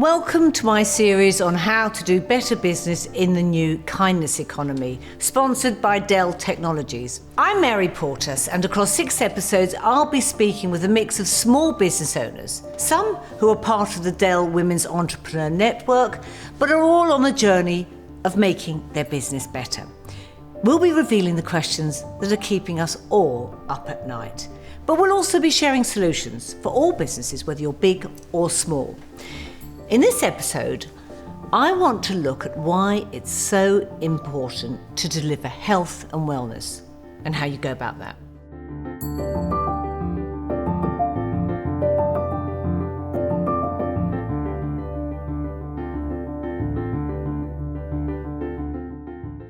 Welcome to my series on how to do better business in the new kindness economy, sponsored by Dell Technologies. I'm Mary Portas, and across 6 episodes, I'll be speaking with a mix of small business owners, some who are part of the Dell Women's Entrepreneur Network, but are all on a journey of making their business better. We'll be revealing the questions that are keeping us all up at night, but we'll also be sharing solutions for all businesses, whether you're big or small. In this episode, I want to look at why it's so important to deliver health and wellness and how you go about that.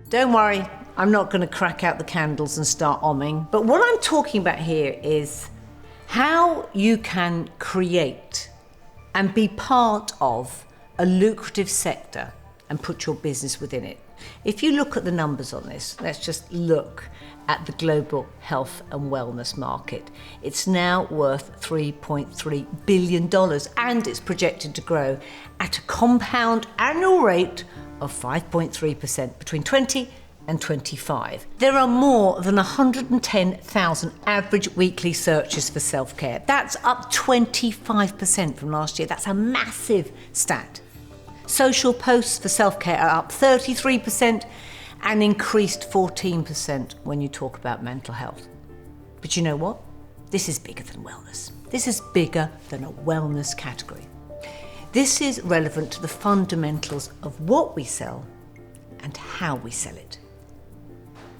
Don't worry, I'm not going to crack out the candles and start omming, but what I'm talking about here is how you can create and be part of a lucrative sector and put your business within it. If you look at the numbers on this, let's just look at the global health and wellness market. It's now worth $3.3 billion and it's projected to grow at a compound annual rate of 5.3% between 20 and 25. There are more than 110,000 average weekly searches for self-care. That's up 25% from last year. That's a massive stat. Social posts for self-care are up 33% and increased 14% when you talk about mental health. But you know what? This is bigger than wellness. This is bigger than a wellness category. This is relevant to the fundamentals of what we sell and how we sell it.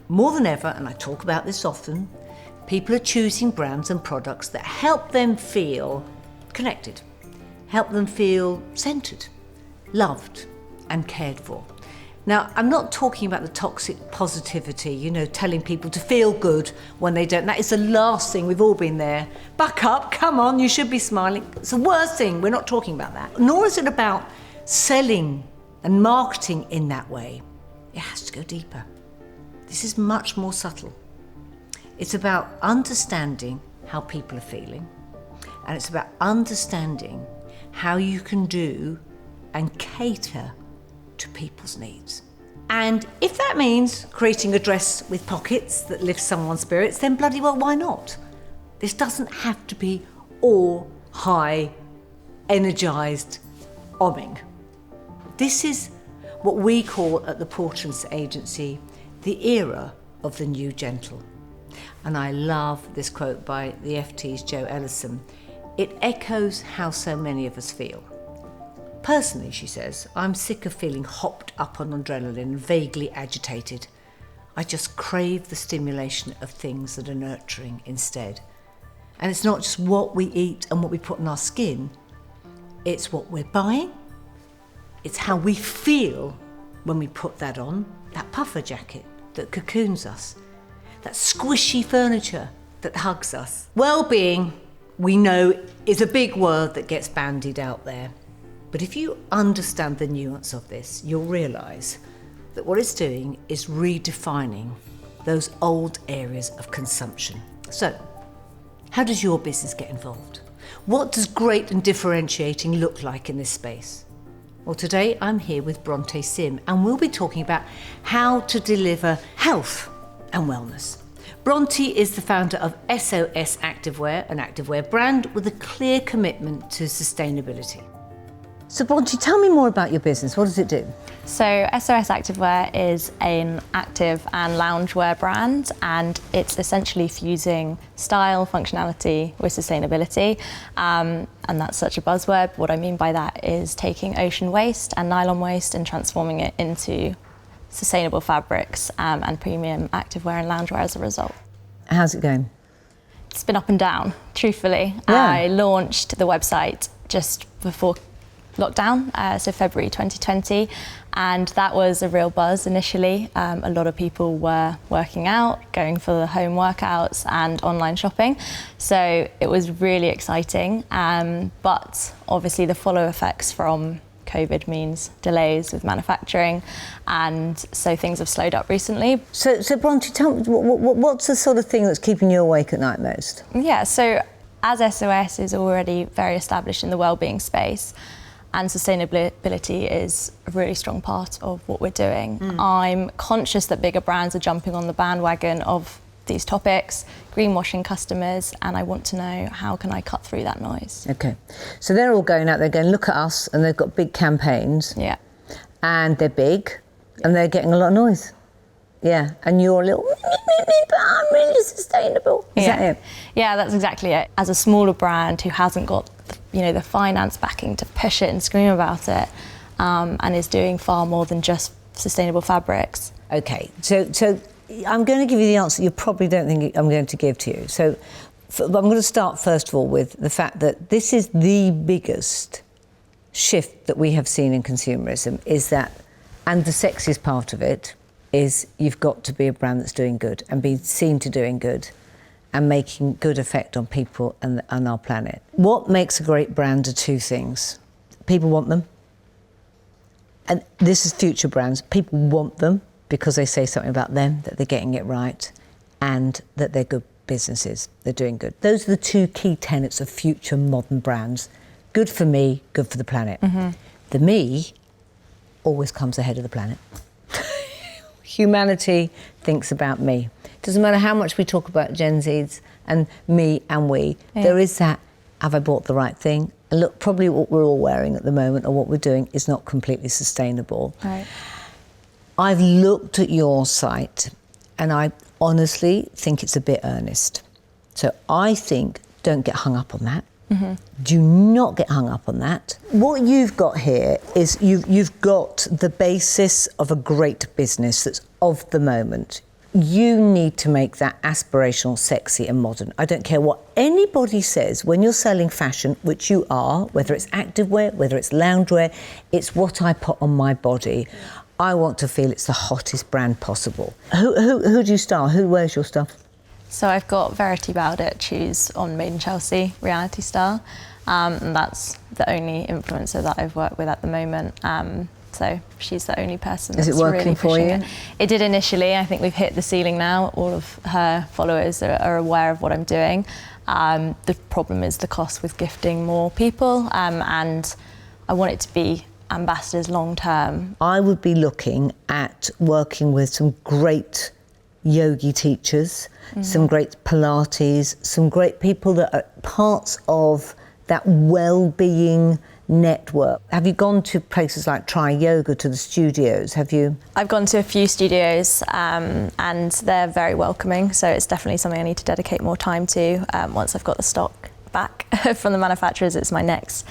More than ever, and I talk about this often, people are choosing brands and products that help them feel connected, help them feel centered, loved and cared for. Now, I'm not talking about the toxic positivity, telling people to feel good when they don't. That is the last thing. We've all been there. Buck up, come on, you should be smiling. It's the worst thing. We're not talking about that. Nor is it about selling and marketing in that way. It has to go deeper. This is much more subtle. It's about understanding how people are feeling, and it's about understanding how you can do and cater to people's needs. And if that means creating a dress with pockets that lifts someone's spirits, then bloody well, why not? This doesn't have to be all high, energized omming. This is what we call at the Portas agency the era of the new gentle. And I love this quote by the FT's Jo Ellison. It echoes how so many of us feel. Personally, she says, I'm sick of feeling hopped up on adrenaline and vaguely agitated. I just crave the stimulation of things that are nurturing instead. And it's not just what we eat and what we put on our skin, it's what we're buying, it's how we feel when we put that on, that puffer jacket that cocoons us, that squishy furniture that hugs us. Well-being, we know, is a big word that gets bandied out there. But if you understand the nuance of this, you'll realise that what it's doing is redefining those old areas of consumption. So, how does your business get involved? What does great and differentiating look like in this space? Well, today I'm here with Bronte Sim, and we'll be talking about how to deliver health and wellness. Bronte is the founder of SOS Activewear, an activewear brand with a clear commitment to sustainability. So Bronte, tell me more about your business. What does it do? So SOS Activewear is an active and loungewear brand, and it's essentially fusing style, functionality with sustainability. And that's such a buzzword. What I mean by that is taking ocean waste and nylon waste and transforming it into sustainable fabrics and premium activewear and loungewear as a result. How's it going? It's been up and down, truthfully. Yeah. I launched the website just before lockdown, so February 2020, and that was a real buzz initially. A lot of people were working out, going for the home workouts and online shopping, so it was really exciting, but obviously the follow effects from COVID means delays with manufacturing, and so things have slowed up recently. So Bronte, tell me, what's the sort of thing that's keeping you awake at night most? Yeah, so as SOS is already very established in the wellbeing space, and sustainability is a really strong part of what we're doing. I'm conscious that bigger brands are jumping on the bandwagon of these topics, greenwashing customers, and I want to know, how can I cut through that noise? Okay, so they're all going out there going, look at us, and they've got big campaigns. Yeah. And they're big, and they're getting a lot of noise. Yeah, and you're a little, but I'm really sustainable. Is that it? Yeah, that's exactly it. As a smaller brand who hasn't got, the finance backing to push it and scream about it, and is doing far more than just sustainable fabrics. Okay, so I'm going to give you the answer you probably don't think I'm going to give to you. So I'm going to start first of all with the fact that this is the biggest shift that we have seen in consumerism, is that, and the sexiest part of it, is you've got to be a brand that's doing good and being seen to doing good and making good effect on people and our planet. What makes a great brand are two things. People want them. And this is future brands. People want them because they say something about them, that they're getting it right, and that they're good businesses, they're doing good. Those are the two key tenets of future modern brands. Good for me, good for the planet. The me always comes ahead of the planet. Humanity thinks about me. Doesn't matter how much we talk about Gen Zs and me and we, there is that, have I bought the right thing? And look, probably what we're all wearing at the moment or what we're doing is not completely sustainable. Right. I've looked at your site and I honestly think it's a bit earnest. So I think don't get hung up on that. Do not get hung up on that. What you've got here is you've got the basis of a great business that's of the moment. You need to make that aspirational, sexy and modern. I don't care what anybody says when you're selling fashion, which you are, whether it's activewear, whether it's loungewear, it's what I put on my body. I want to feel it's the hottest brand possible. Who do you style? Who wears your stuff? So I've got Verity Bowditch, who's on Made in Chelsea reality star, and that's the only influencer that I've worked with at the moment. So she's the only person that's really pushing it. Is it working for you? It did initially. I think we've hit the ceiling now. All of her followers are aware of what I'm doing. The problem is the cost with gifting more people, and I want it to be ambassadors long term. I would be looking at working with some great yogi teachers, some great Pilates, some great people that are parts of that well-being network. Have you gone to places like Try Yoga, to the studios? Have you? I've gone to a few studios and they're very welcoming, so it's definitely something I need to dedicate more time to. Once I've got the stock back from the manufacturers, it's my next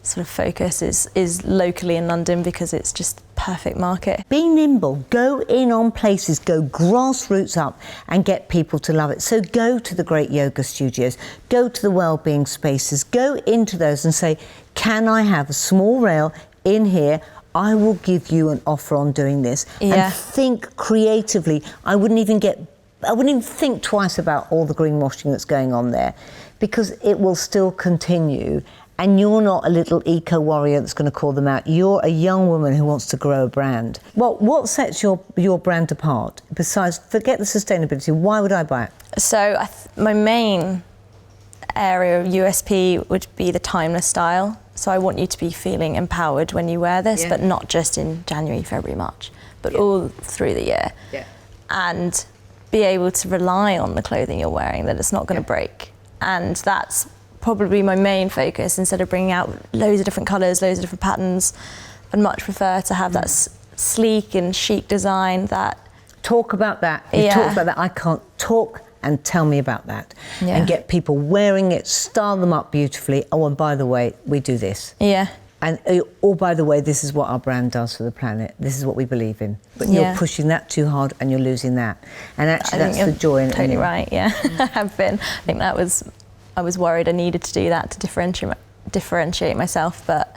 sort of focus is locally in London because it's just perfect market. Be nimble, go in on places, go grassroots up and get people to love it. So go to the great yoga studios, go to the wellbeing spaces, go into those and say, can I have a small rail in here? I will give you an offer on doing this. And think creatively. I wouldn't even think twice about all the greenwashing that's going on there, because it will still continue. And you're not a little eco-warrior that's going to call them out. You're a young woman who wants to grow a brand. Well, what sets your brand apart? Besides, forget the sustainability, why would I buy it? So my main area of USP would be the timeless style. So I want you to be feeling empowered when you wear this, but not just in January, February, March, but all through the year. And be able to rely on the clothing you're wearing, that it's not going to break. And that's probably my main focus. Instead of bringing out loads of different colours, loads of different patterns, I'd much prefer to have that sleek and chic design. That talk about that. You talk about that. I can't talk and tell me about that. And get people wearing it, style them up beautifully. Oh, and by the way, we do this. And oh, by the way, this is what our brand does for the planet. This is what we believe in. But you're pushing that too hard and you're losing that. And actually, that's the joy in it. Totally right. I have been. I think I was worried I needed to do that to differentiate myself, but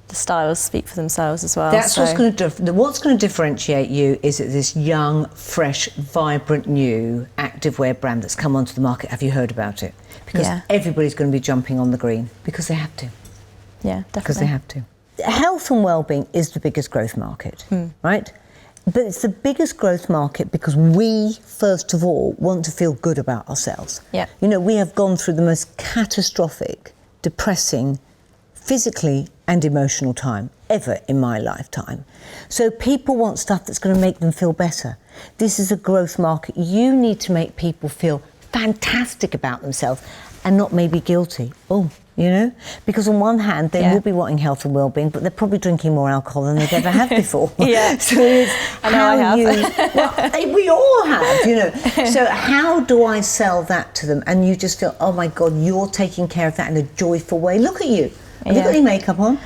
the styles speak for themselves as well. That's what's going to differentiate you, is that this young, fresh, vibrant, new activewear brand that's come onto the market. Have you heard about it? Because everybody's going to be jumping on the green because they have to. Yeah, definitely. Because they have to. Health and well-being is the biggest growth market, right? But it's the biggest growth market because we, first of all, want to feel good about ourselves. You know, we have gone through the most catastrophic, depressing physically and emotional time ever in my lifetime. So people want stuff that's going to make them feel better. This is a growth market. You need to make people feel fantastic about themselves and not maybe guilty. Because on one hand, they will be wanting health and well-being, but they're probably drinking more alcohol than they've ever had before. Yeah. So it's I know I have. we all have, So how do I sell that to them? And you just feel, oh my God, you're taking care of that in a joyful way. Look at you. Have you got any makeup on?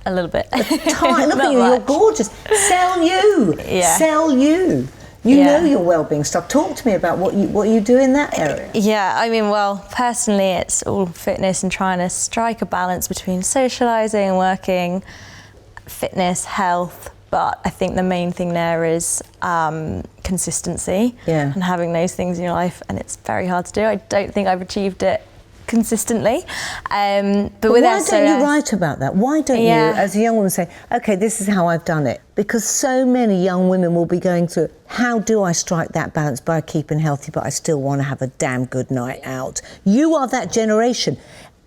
A little bit. Look at you, you're gorgeous. Sell you. Yeah. Sell you. You know your well-being stuff. Talk to me about what you do in that area. Yeah, I mean, well, personally, it's all fitness and trying to strike a balance between socialising and working, fitness, health. But I think the main thing there is consistency and having those things in your life. And it's very hard to do. I don't think I've achieved it consistently. But with why SOS, don't you write about that? Why don't you, as a young woman, say, okay, this is how I've done it? Because so many young women will be going through, how do I strike that balance by keeping healthy, but I still want to have a damn good night out? You are that generation.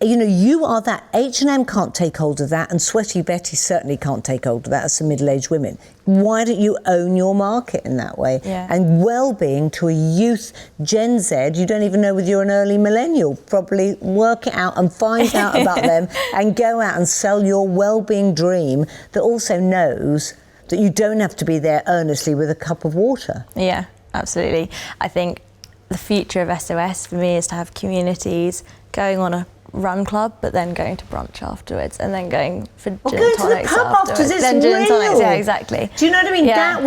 You are that. H&M can't take hold of that, and Sweaty Betty certainly can't take hold of that as some middle-aged women. Why don't you own your market in that way? Yeah. And well-being to a youth, Gen Z, you don't even know whether you're an early millennial. Probably work it out and find out about them and go out and sell your well-being dream that also knows that you don't have to be there earnestly with a cup of water. Yeah, absolutely. I think the future of SOS for me is to have communities going on a run club, but then going to brunch afterwards, and then going for gin and tonics afterwards. Then gin and tonics, yeah, exactly. Do you know what I mean? Yeah. That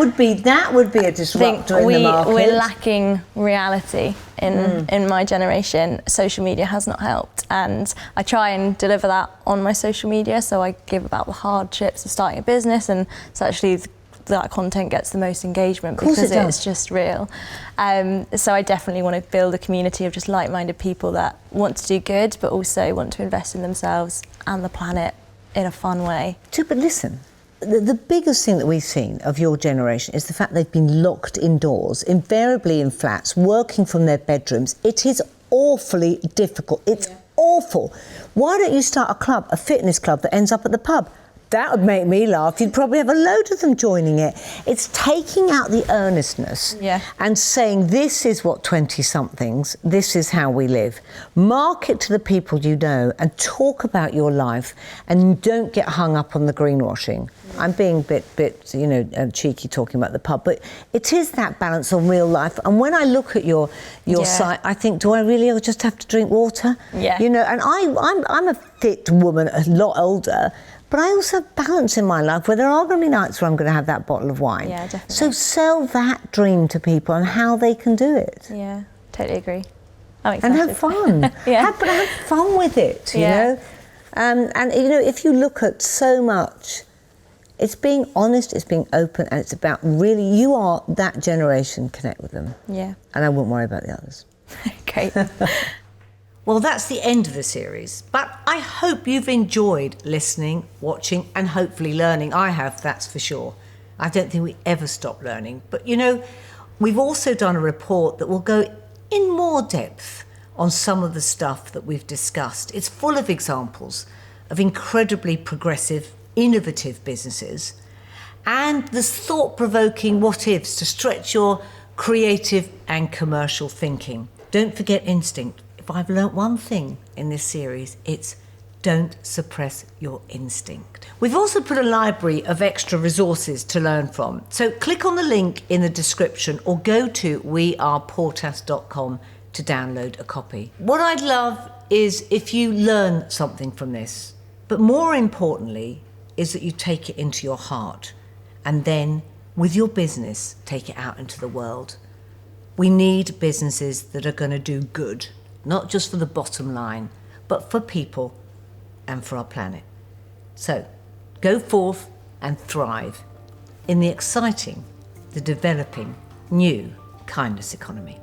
would be a disruptor in the market. We're lacking reality in my generation. Social media has not helped, and I try and deliver that on my social media. So I give about the hardships of starting a business, and it's actually that content gets the most engagement because it's just real. So I definitely want to build a community of just like-minded people that want to do good, but also want to invest in themselves and the planet in a fun way. But listen, the biggest thing that we've seen of your generation is the fact they've been locked indoors, invariably in flats, working from their bedrooms. It is awfully difficult. It's awful. Why don't you start a club, a fitness club that ends up at the pub? That would make me laugh. You'd probably have a load of them joining it. It's taking out the earnestness and saying, this is what 20-somethings, this is how we live. Market to the people you know and talk about your life, and don't get hung up on the greenwashing. I'm being a bit cheeky talking about the pub, but it is that balance on real life. And when I look at your site, I think, do I really just have to drink water? Yeah. And I'm a fit woman, a lot older, but I also have balance in my life where there are going to be nights where I'm going to have that bottle of wine. Yeah, definitely. So sell that dream to people and how they can do it. Yeah, totally agree. I'm And excited. have fun. But have fun with it, you know. And if you look at so much, it's being honest, it's being open, and it's about really, you are that generation, connect with them. Yeah. And I wouldn't worry about the others. Great. Well, that's the end of the series, but I hope you've enjoyed listening, watching, and hopefully learning. I have, that's for sure. I don't think we ever stop learning. But, we've also done a report that will go in more depth on some of the stuff that we've discussed. It's full of examples of incredibly progressive, innovative businesses, and there's thought-provoking what-ifs to stretch your creative and commercial thinking. Don't forget instinct. If I've learnt one thing in this series, it's don't suppress your instinct. We've also put a library of extra resources to learn from. So click on the link in the description or go to weareportas.com to download a copy. What I'd love is if you learn something from this, but more importantly is that you take it into your heart and then with your business, take it out into the world. We need businesses that are going to do good. Not just for the bottom line, but for people and for our planet. So, go forth and thrive in the exciting, the developing, new kindness economy.